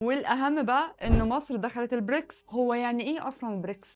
والأهم بقى إن مصر دخلت البريكس. هو يعني إيه أصلا البريكس؟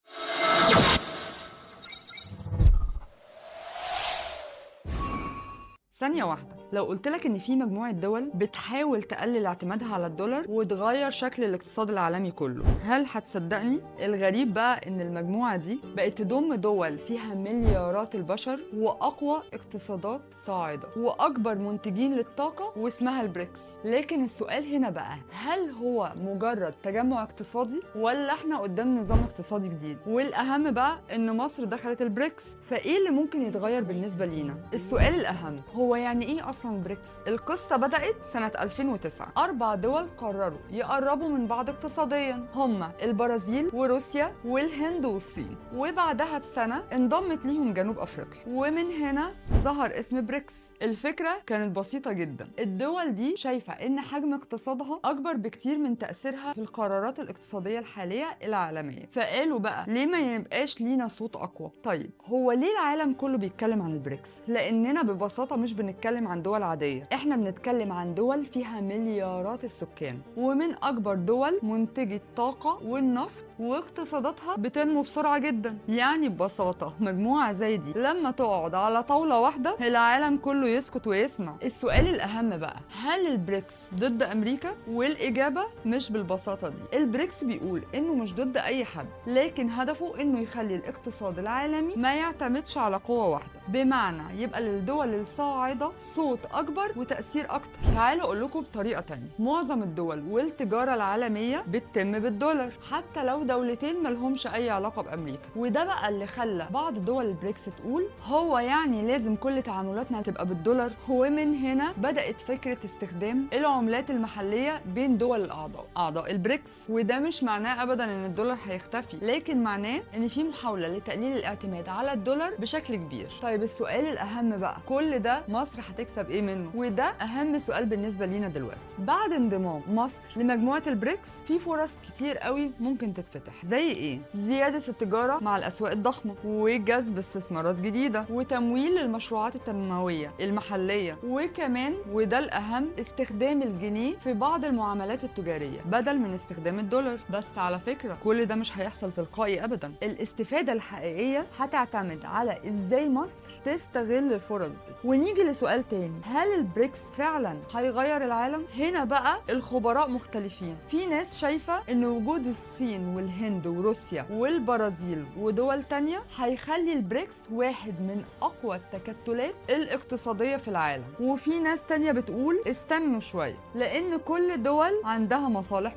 ثانية واحدة، لو قلت لك إن في مجموعة دول بتحاول تقلل اعتمادها على الدولار وتغير شكل الاقتصاد العالمي كله، هل هتصدقني؟ الغريب بقى إن المجموعة دي بقت تضم دول فيها مليارات البشر وأقوى اقتصادات صاعدة وأكبر منتجين للطاقة واسمها البريكس. لكن السؤال هنا بقى، هل هو مجرد تجمع اقتصادي ولا احنا قدام نظام اقتصادي جديد؟ والأهم بقى إن مصر دخلت البريكس، فإيه اللي ممكن يتغير بالنسبة لينا؟ السؤال الأهم هو يعني ايه اصلا بريكس؟ القصه بدات سنه 2009. 4 دول قرروا يقربوا من بعض اقتصاديا، هما البرازيل وروسيا والهند والصين، وبعدها بسنه انضمت ليهم جنوب افريقيا، ومن هنا ظهر اسم بريكس. الفكرة كانت بسيطة جدا، الدول دي شايفة ان حجم اقتصادها اكبر بكتير من تأثيرها في القرارات الاقتصادية الحالية العالمية، فقالوا بقى ليه ما يبقاش لينا صوت اقوى؟ طيب هو ليه العالم كله بيتكلم عن البريكس؟ لاننا ببساطة مش بنتكلم عن دول عادية، احنا بنتكلم عن دول فيها مليارات السكان، ومن اكبر دول منتجة طاقة والنفط، واقتصاداتها بتنمو بسرعة جدا. يعني ببساطة مجموعة زي دي لما تقعد على طاولة واحدة العالم كله يسكت ويسمع. السؤال الأهم بقى، هل البريكس ضد أمريكا؟ والإجابة مش بالبساطة دي. البريكس بيقول إنه مش ضد أي حد، لكن هدفه إنه يخلي الاقتصاد العالمي ما يعتمدش على قوة واحدة، بمعنى يبقى للدول الصاعدة صوت أكبر وتأثير أكتر. تعالوا أقول لكم بطريقة تانية، معظم الدول والتجارة العالمية بتتم بالدولار، حتى لو دولتين ملهمش أي علاقة بأمريكا. وده بقى اللي خلى بعض دول البريكس تقول هو يعني لازم كل تعاملاتنا تبقى بالدولار. ومن هنا بدأت فكرة استخدام العملات المحلية بين دول أعضاء البريكس. وده مش معناه أبدا إن الدولار هيختفي، لكن معناه إن في محاولة لتقليل الاعتماد على الدولار بشكل كبير. طيب السؤال الأهم بقى، كل ده مصر هتكسب إيه منه؟ وده أهم سؤال بالنسبة لينا دلوقتي. بعد انضمام مصر لمجموعة البريكس في فرص كتير قوي ممكن تتفتح، زي إيه؟ زيادة التجارة مع الأسواق الضخمة، وجذب استثمارات جديدة، وتمويل للمشروعات التنموية المحلية، وكمان وده الأهم استخدام الجنيه في بعض المعاملات التجارية بدل من استخدام الدولار. بس على فكرة كل ده مش هيحصل تلقائي أبدا، الاستفادة الحقيقية هتعتمد على إزاي مصر تستغل الفرص دي. ونيجي لسؤال تاني، هل البريكس فعلا هيغير العالم؟ هنا بقى الخبراء مختلفين، في ناس شايفة إن وجود الصين والهند وروسيا والبرازيل ودول تانية هيخلي البريكس واحد من أقوى التكتلات الاقتصادية في العالم. وفي ناس تانية بتقول استنوا شوية، لأن كل دول عندها مصالح